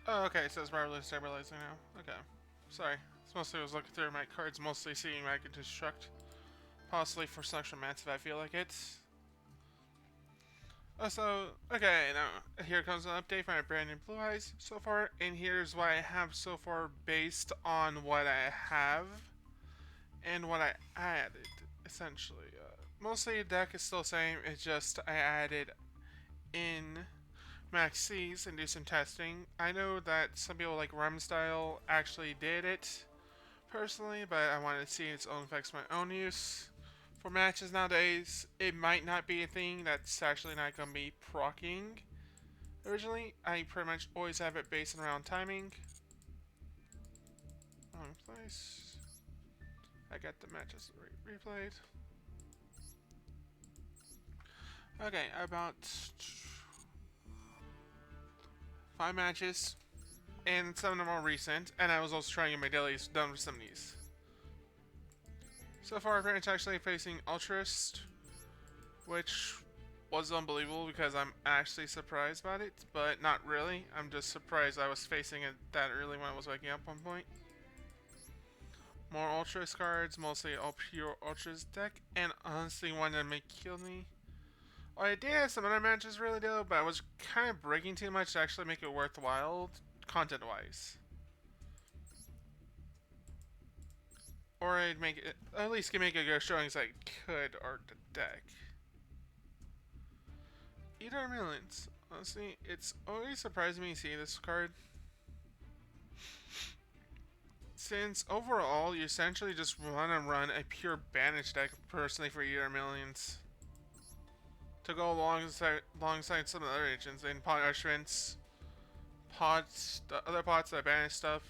Oh, okay, it says properly stabilizing now. Okay. Sorry. It's mostly I was looking through my cards, mostly seeing I could destruct. Possibly for selection mats if I feel like it. So, okay, now here comes an update for my brand new Blue Eyes so far, and here's what I have so far based on what I have and what I added, essentially. Mostly the deck is still the same, it's just I added in maxx and do some testing. I know that some people like Rem Style actually did it personally, but I wanted to see its own effects for my own use. For matches nowadays, it might not be a thing that's actually not going to be proccing. Originally, I pretty much always have it based around timing. Wrong place. I got the matches replayed. Okay, about 5 matches, and some of them are recent, and I was also trying to get my dailies done with some of these. So far, I'm actually facing Altergeist, which was unbelievable because I'm actually surprised about it, but not really. I'm just surprised I was facing it that early when I was waking up one point. More Ultras cards, mostly all pure Ultras deck, and honestly one that may kill me. Oh, I did have some other matches really though, but I was kind of breaking too much to actually make it worthwhile, content-wise. Or I'd make it, at least can make a good showing as I could art the deck. Either millions. Honestly, it's always surprising me to see this card. Since overall, you essentially just want to run a pure banish deck personally for Eater Millions. To go alongside some of the other agents in Pod Ushriments, pots, the other pots that banish stuff.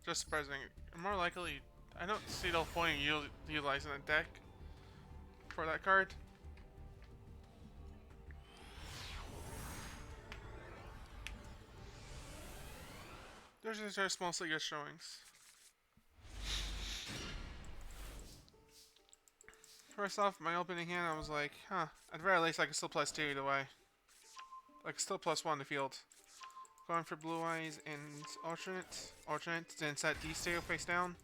Just surprising. More likely, I don't see the point in utilizing a deck for that card. There's just mostly good showings. First off, my opening hand, I was like, huh, at the very least I can still plus 2 either way. I can still plus 1 to field. Going for Blue Eyes and Alternate. Alternate, then set D-Stale face down.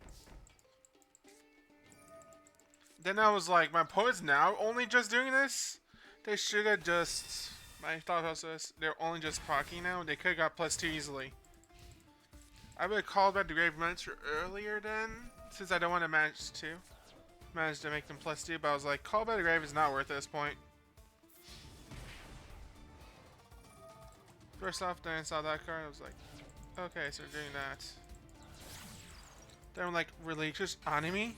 Then I was like, my opponent's now only just doing this? They should have just... My thought process, they're only just proccing now. They could have got plus 2 easily. I would have called back the Grave Monster earlier then, since I don't want to manage to. Managed to make them plus 2, but I was like, call by the Grave is not worth it at this point. First off, then I saw that card, I was like, okay, so they're doing that. Then I'm like, really, just enemy?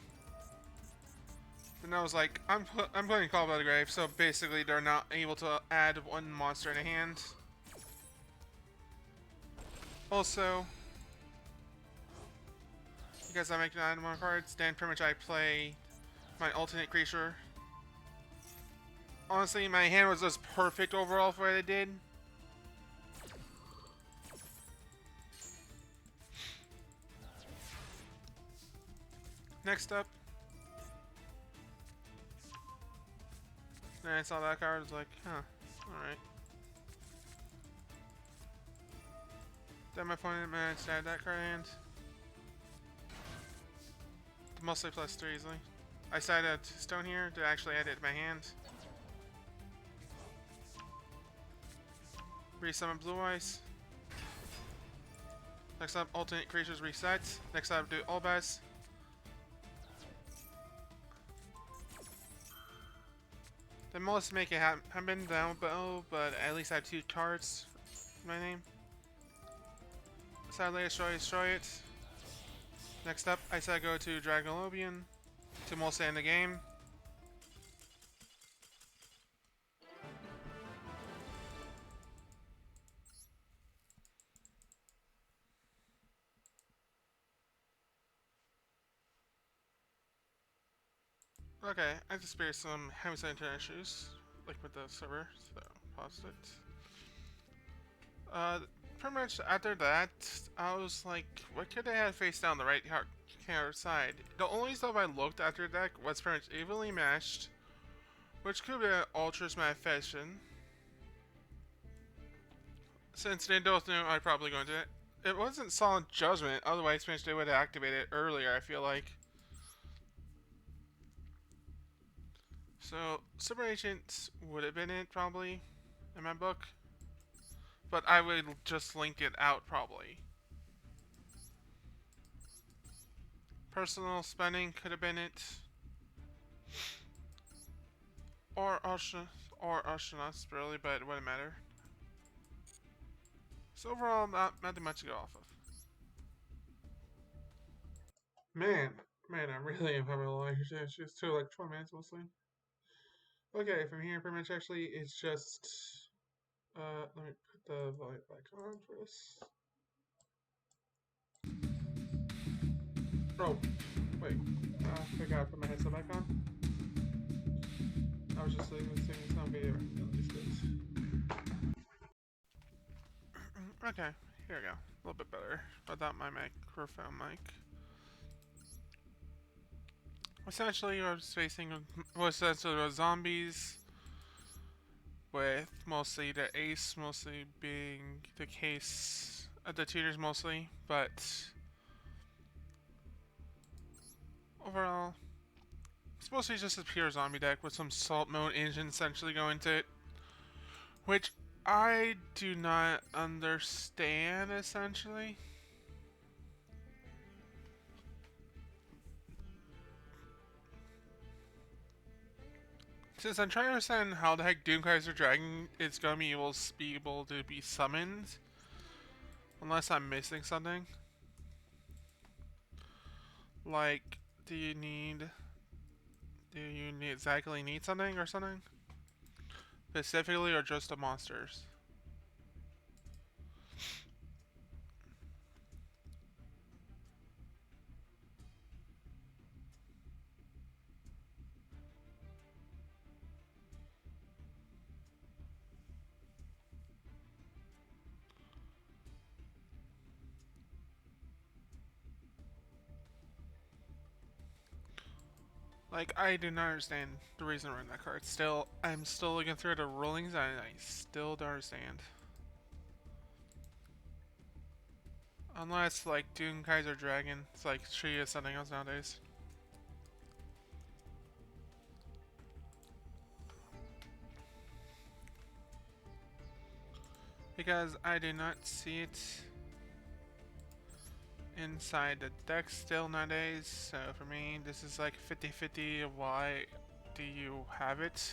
Then I was like, I'm putting Call by the Grave, so basically they're not able to add one monster in a hand. Also, because I'm making 9 more cards, then pretty much I play my alternate creature. Honestly, my hand was just perfect overall for what I did. Next up, then I saw that card, I was like, huh, alright. Then my opponent managed to add that card hand. Mostly plus 3 easily. I decided Stone here to actually add it to my hand. Resummon Blue Eyes. Next up, alternate creatures reset. Next up, do Albaz. Then most make it happen down below, but at least I have 2 cards in my name. Sadly, destroy it. Next up, I said go to Dragolobian to mostly end the game. Okay, I just experienced some heavy internet issues, like with the server, so paused it. Pretty much after that, I was like, what could I have face down the right hand side? The only stuff I looked after the deck was pretty much evenly matched, which could be an Ultra's Manifestation. Since they both knew I'd probably go into it. It wasn't solid judgment, otherwise they would have activated it earlier, I feel like. So, Super Agent would have been it, probably, in my book. But I would just link it out, probably. Personal spending could have been it. Or astronauts, really, but it wouldn't matter. So overall, not too much to go off of. Man, I really am having a long conversation. It's just like 20 minutes mostly. Okay, from here, pretty much actually, it's just. Let me put the volume back on for this. Oh, wait. I forgot to put my headset back on. I was just listening to some video. Okay, here we go. A little bit better without my microphone mic. Essentially, I was facing essentially zombies, with mostly the ace mostly being the case, the tutors mostly, but overall, it's mostly just a pure zombie deck with some salt mode engine essentially going to it, which I do not understand essentially. Since I'm trying to understand how the heck Doomkaiser Dragon is going to be able to be summoned, unless I'm missing something. Like, do you exactly need something or something? Specifically, or just the monsters? Like, I do not understand the reason we're in that card. I'm still looking through the rulings and I still don't understand. Unless, like, Doom Kaiser Dragon, it's like she is something else nowadays. Because I do not see it inside the deck still nowadays, so for me, this is like 50-50 of why do you have it.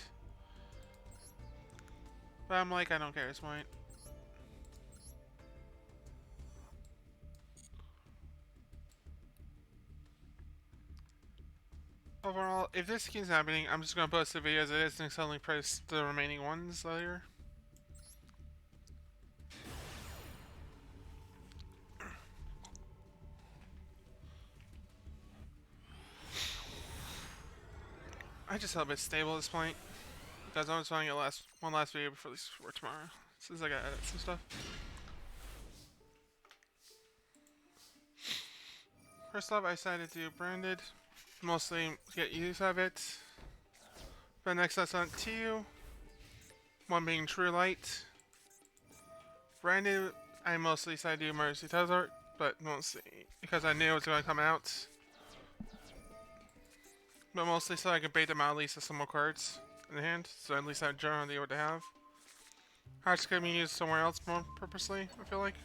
But I'm like, I don't care at this point. Overall, if this keeps happening, I'm just gonna post the video as it is and suddenly press the remaining ones later. I just hope it's stable at this point. Because I'm just trying to get one last video before tomorrow. Since I gotta edit some stuff. First off, I decided to do branded. Mostly get use of it. But next I sent to you. One being True Light. Branded, I mostly decided to do Emergency Desert, but mostly because I knew it was going to come out. But mostly so I could bait them out at least with some more cards in the hand, so at least I have general idea what to have. Hearts could be used somewhere else more purposely, I feel like.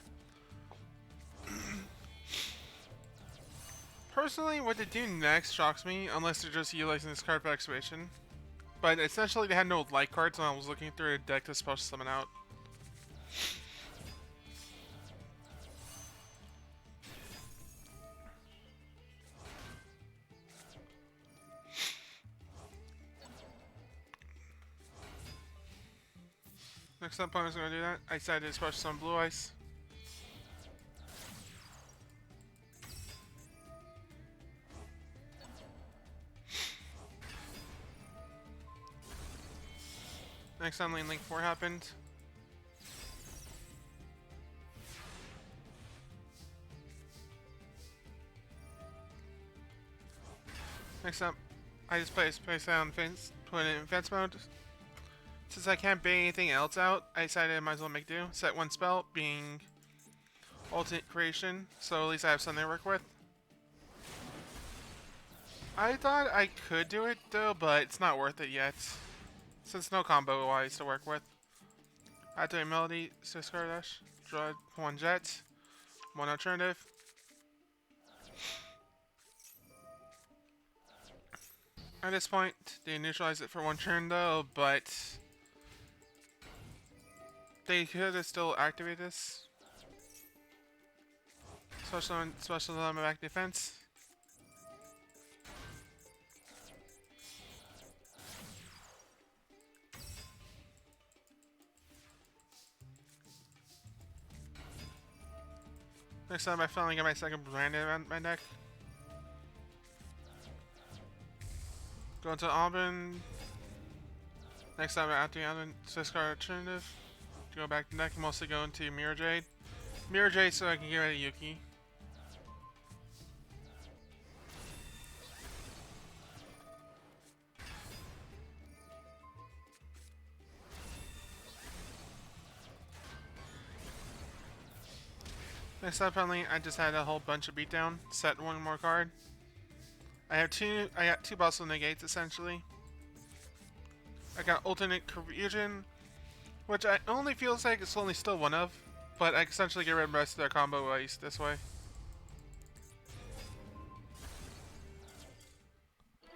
Personally, what they do next shocks me, unless they're just utilizing this card for excavation. But essentially, they had no light cards when I was looking through a deck to special summon out. Next up, I'm just gonna do that. I decided to special summon Blue Ice. Next time Lane Link 4 happened. Next up, I just place down fence, put it in fence mode. Since I can't bait anything else out, I decided I might as well make do. Set one spell, being Ultimate Creation, so at least I have something to work with. I thought I could do it though, but it's not worth it yet. Since no combo wise to work with. Activate Melody, 6 card dash, draw 1 jet, 1 alternative. At this point, they neutralize it for 1 turn though, but they could have still activated this. Special element back defense. Next time I finally get my second branded around my deck. Go into Auburn. Next time I activate Auburn, 6 card alternative. Go back to deck, mostly go into Mirror Jade. Mirror Jade so I can get rid of Yuki. Next up, finally, I just had a whole bunch of beatdown. Set 1 more card. I got 2 bustle negates essentially. I got alternate confusion, which I only feels like it's only still 1 of, but I can essentially get rid of the rest of their combo ways this way.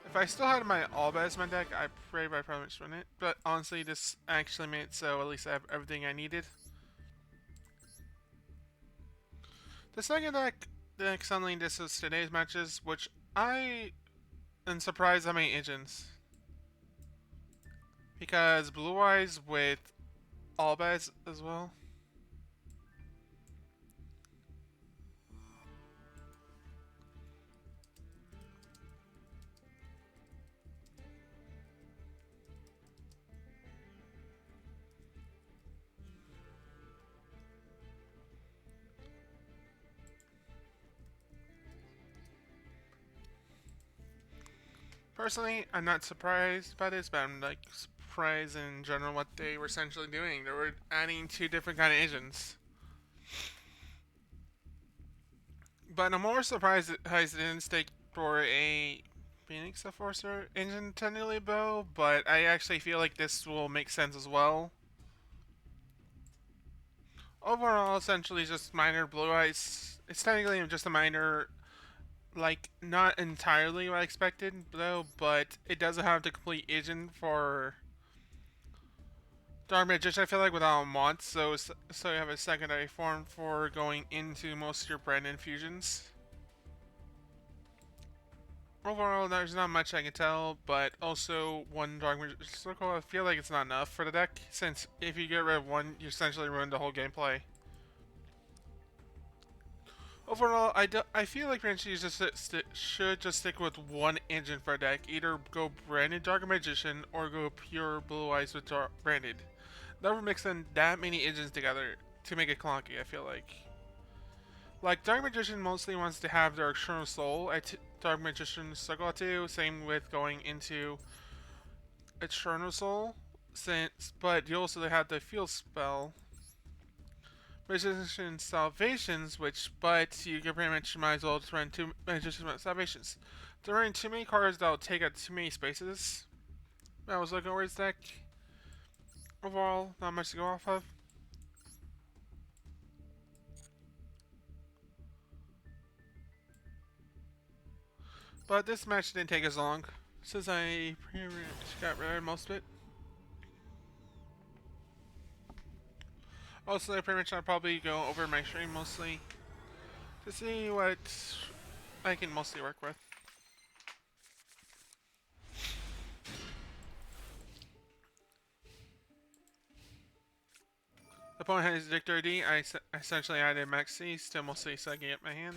If I still had my Altergeist in my deck, I probably just run it. But honestly, this actually made it so at least I have everything I needed. The second deck suddenly this is today's matches, which I am surprised how many agents. Because Blue Eyes with Altergeist as well. Personally, I'm not surprised by this, but I'm like surprised in general what they were essentially doing. They were adding 2 different kind of agents. But I'm more surprised that they didn't stick for a Phoenix Enforcer engine technically though, but I actually feel like this will make sense as well. Overall, essentially just minor Blue Eyes. It's technically just a minor, like, not entirely what I expected though, but it doesn't have the complete agent for Dark Magician, I feel like, without mods, so you have a secondary form for going into most of your brand infusions. Overall, there's not much I can tell, but also 1 Dark Magician Circle, I feel like it's not enough for the deck, since if you get rid of 1, you essentially ruin the whole gameplay. Overall, I feel like Ranchi should just stick with 1 engine for a deck. Either go branded Dark Magician or go pure Blue Eyes with branded. Never mix in that many engines together to make it clunky, I feel like. Like, Dark Magician mostly wants to have their External Soul at Dark Magician Circle 2. Same with going into Eternal Soul. But you also have the Field Spell. Magician Salvations, but you can pretty much might as well just run 2 Magician Salvations. They're running too many cards that'll take up too many spaces. I was looking over his deck. Overall, not much to go off of. But this match didn't take as long, since I pretty much got rid of most of it. Also, I pretty much I'll probably go over my stream mostly to see what I can mostly work with. The opponent has Victor D. I essentially added maxx to mostly sucking up my hand.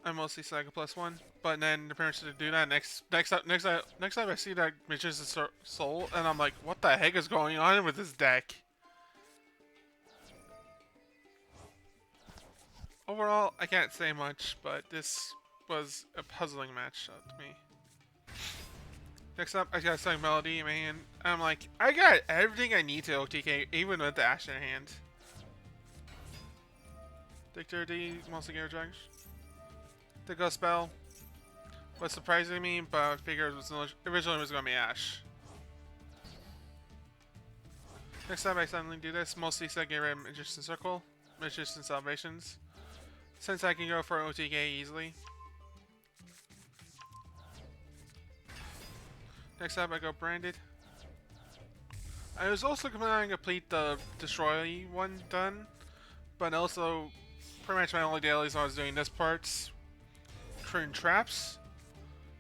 I mostly select a +1, but then the parents to do that next time I see that Magician's Soul, and I'm like, what the heck is going on with this deck? Overall, I can't say much, but this was a puzzling match to me. Next up, I got a song melody in my hand. I'm like, I got everything I need to OTK, even with the Ash in hand. Dexterity, mostly Gear Drugs. The Ghost Spell was surprising me, but I figured it was originally was going to be Ash. Next up, I suddenly do this. Mostly set get rid of Magician Circle, Magician Salvations. Since I can go for OTK easily. Next up, I go Branded. I was also planning to complete the Destroy one done, but also pretty much my only dailies I was doing this parts. Turn Traps,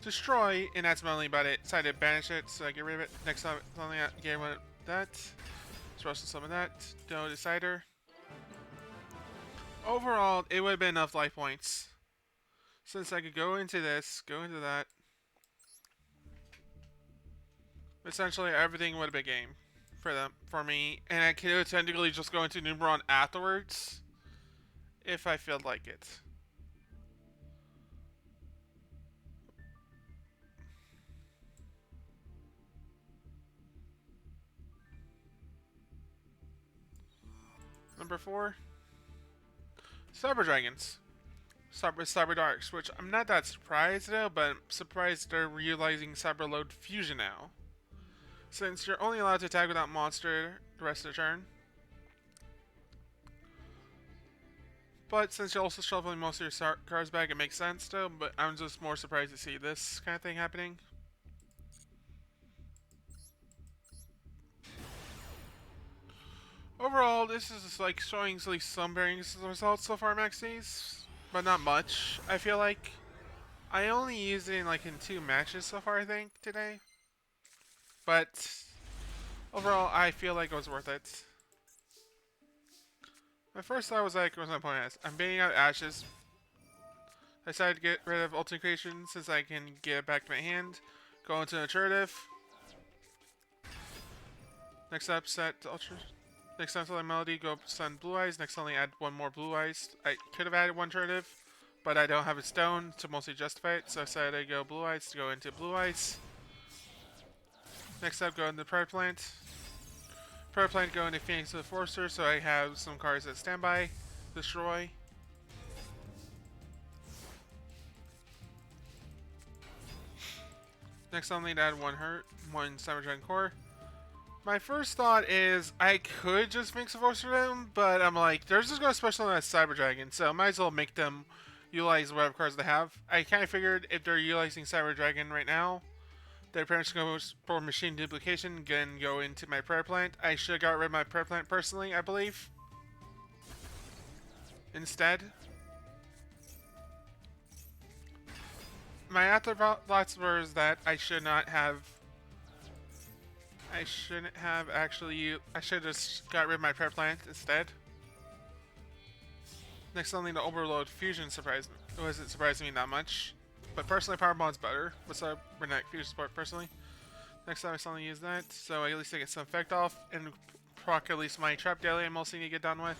Destroy, and that's mainly about it. Decided to banish it, so I get rid of it. Next time, only get rid of that. Throw some of that. No Decider. Overall, it would have been enough life points. Since I could go into this, go into that. Essentially, everything would have been game for me, and I could technically just go into Numeron afterwards if I felt like it. Number 4, Cyber Dragons. Cyber Darks, which I'm not that surprised though, but I'm surprised they're realizing Cyber Load Fusion now. Since you're only allowed to attack without monster the rest of the turn. But since you're also shuffling most of your cards back, it makes sense still, but I'm just more surprised to see this kind of thing happening. Overall, this is just like showing at least some bearings of the results so far, maxx, but not much. I feel like I only used it in 2 matches so far, I think, today. But overall, I feel like it was worth it. My first thought was like, what's my point? I'm baiting out Ashes. I decided to get rid of Ultimate Creation since I can get it back to my hand. Go into Alternative. Next up, set Ultra. Next time, select Melody, go send Blue Eyes. Next, only add 1 more Blue Eyes. I could have added 1 alternative, but I don't have a stone to mostly justify it, so I decided to go Blue Eyes to go into Blue Eyes. Next up, go into Prayer Plant. Prayer Plant, go into Phoenix of the Forcer, so I have some cards that standby. Destroy. Next, I'll need to add 1 Hurt, 1 Cyber Dragon Core. My first thought is I could just mix a Forcer them, but I'm like, they're just going to specialize Cyber Dragon, so I might as well make them utilize whatever cards they have. I kind of figured if they're utilizing Cyber Dragon right now, they're pretty much going to go for Machine Duplication, then go into my Prayer Plant. I should have got rid of my Prayer Plant personally, I believe. Instead. My afterthoughts were that I should not have... I shouldn't have actually... I should have just got rid of my Prayer Plant instead. Next, something to Overload Fusion surprised me. It wasn't surprising me that much. But personally, Power Bond's better. What's up, Renette Fusion Support, personally. Next time I suddenly use that, so at least I get some effect off, and proc at least my Trap Daily I mostly need to get done with.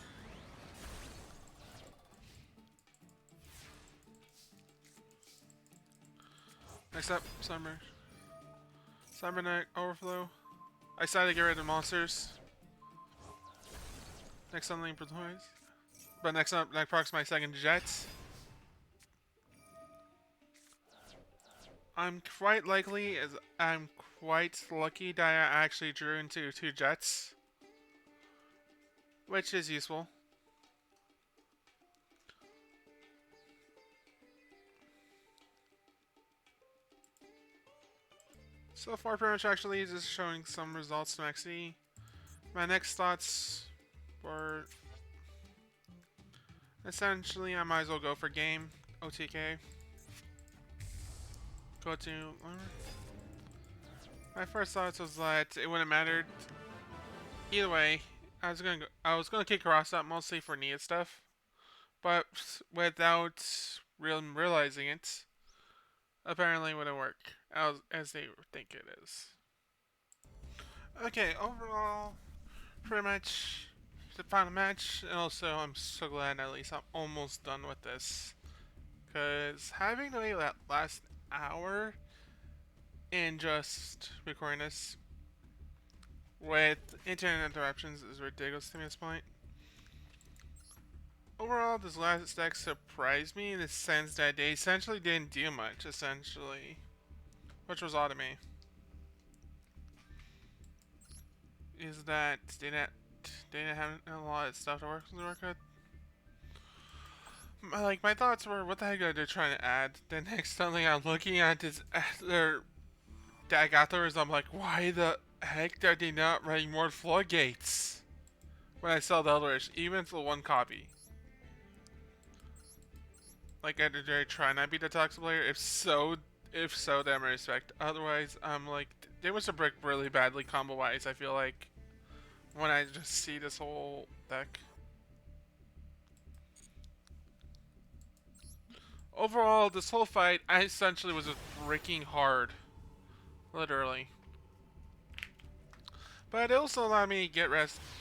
Next up, Cybernetic Overflow. I decided to get rid of monsters. Next something for toys. But next up, I procs my second Jets. I'm quite lucky that I actually drew into 2 Jets. Which is useful. So far, pretty much actually just showing some results to maxx. My next thoughts were essentially I might as well go for game OTK. Go to. My first thoughts was that it wouldn't matter. Either way, I was gonna kick Ross out mostly for needed stuff, but without realizing it. Apparently wouldn't work as they think it is. Okay, overall, pretty much the final match, and also I'm so glad at least I'm almost done with this. Because having to wait that last hour and just recording this with internet interruptions is ridiculous to me at this point. Overall, this last deck surprised me in the sense that they essentially didn't do much, which was odd to me. Is that they didn't have a lot of stuff to work with. Like, my thoughts were, what the heck are they trying to add? Then next something I'm looking at is their deck afterwards, I'm like, why the heck are they not writing more floodgates? When I sell the Eldrich, even for one copy. Like, did they try not be the toxic player? If so, then I respect. Otherwise, I'm like, they must have bricked really badly combo-wise, I feel like, when I just see this whole deck. Overall, this whole fight, I essentially was just bricking hard. Literally. But it also allowed me to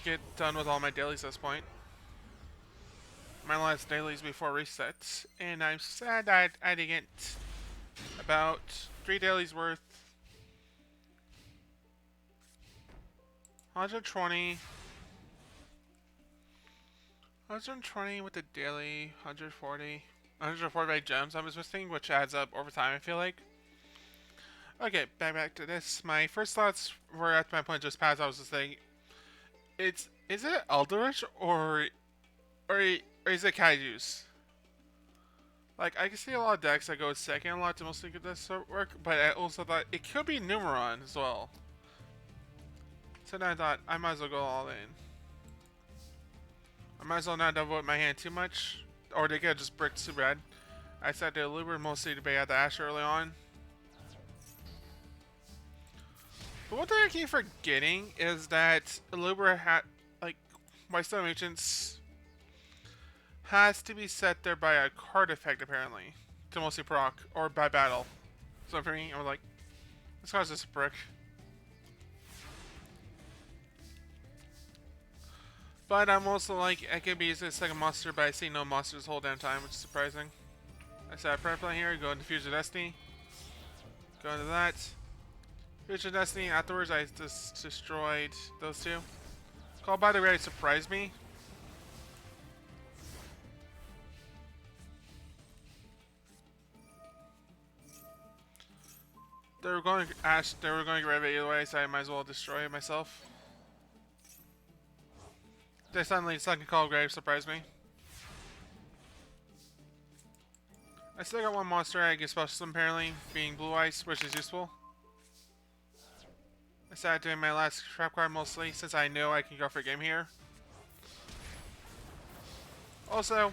get done with all my dailies at this point. My last dailies before resets. And I'm sad that I didn't get about 3 dailies worth. 120. 120 with the daily. 140. 145 gems I was missing, which adds up over time, I feel like. Okay, back to this. My first thoughts were at my point just past. I was just saying, is it Eldrich or is it Kaiju's? Like, I can see a lot of decks that go second a lot to mostly get this work, but I also thought it could be Numeron as well. So then I thought I might as well go all in. I might as well not devote my hand too much, or they could just brick too bad. I said to Luber mostly to bait out the Ash early on. But one thing I keep forgetting is that Luber had, like, Whitestone Agents has to be set there by a card effect, apparently, to mostly proc, or by battle. So for me, I was like, this card's just a brick. But I'm also like, I could be using a second monster, but I see no monsters the whole damn time, which is surprising. I set a prayer plan here, go into Fusion Destiny. Go into that. Fusion Destiny, afterwards I just destroyed those two. Call by the way surprised me. They were going to get rid of it either way, so I might as well destroy it myself. They suddenly second call grave surprised me. I still got one monster I get special apparently, being Blue Ice, which is useful. I started doing my last trap card mostly, since I know I can go for a game here. Also,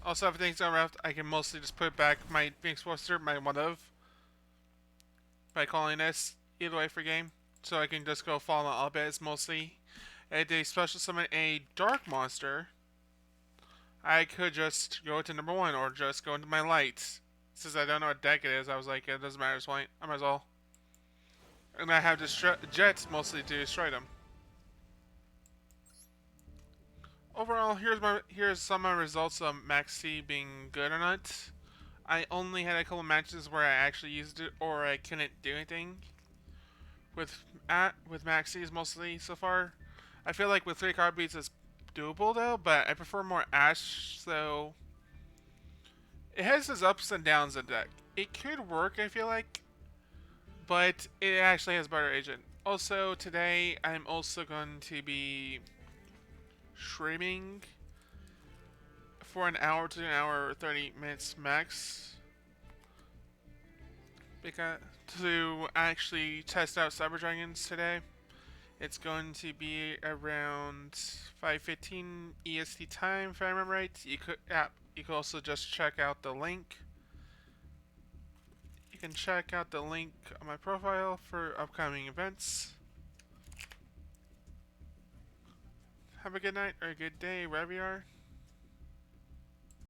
if things go rough, I can mostly just put back my being Sportster, my one of, by calling this either way for game. So I can just go follow up as mostly. If they special summon a dark monster, I could just go to number 1 or just go into my lights. Since I don't know what deck it is, I was like, it doesn't matter at this point. I might as well. And I have jets mostly to destroy them. Overall, here's some of my results of maxx being good or not. I only had a couple matches where I actually used it or I couldn't do anything with maxx mostly so far. I feel like with 3 card beats it's doable though, but I prefer more Ash, so it has its ups and downs in the deck. It could work, I feel like, but it actually has better agent. Also, today I'm also going to be streaming for an hour to an hour 30 minutes max, because to actually test out Cyber Dragons today. It's going to be around 5:15 EST time, if I remember right. You could also just check out the link. You can check out the link on my profile for upcoming events. Have a good night or a good day wherever you are.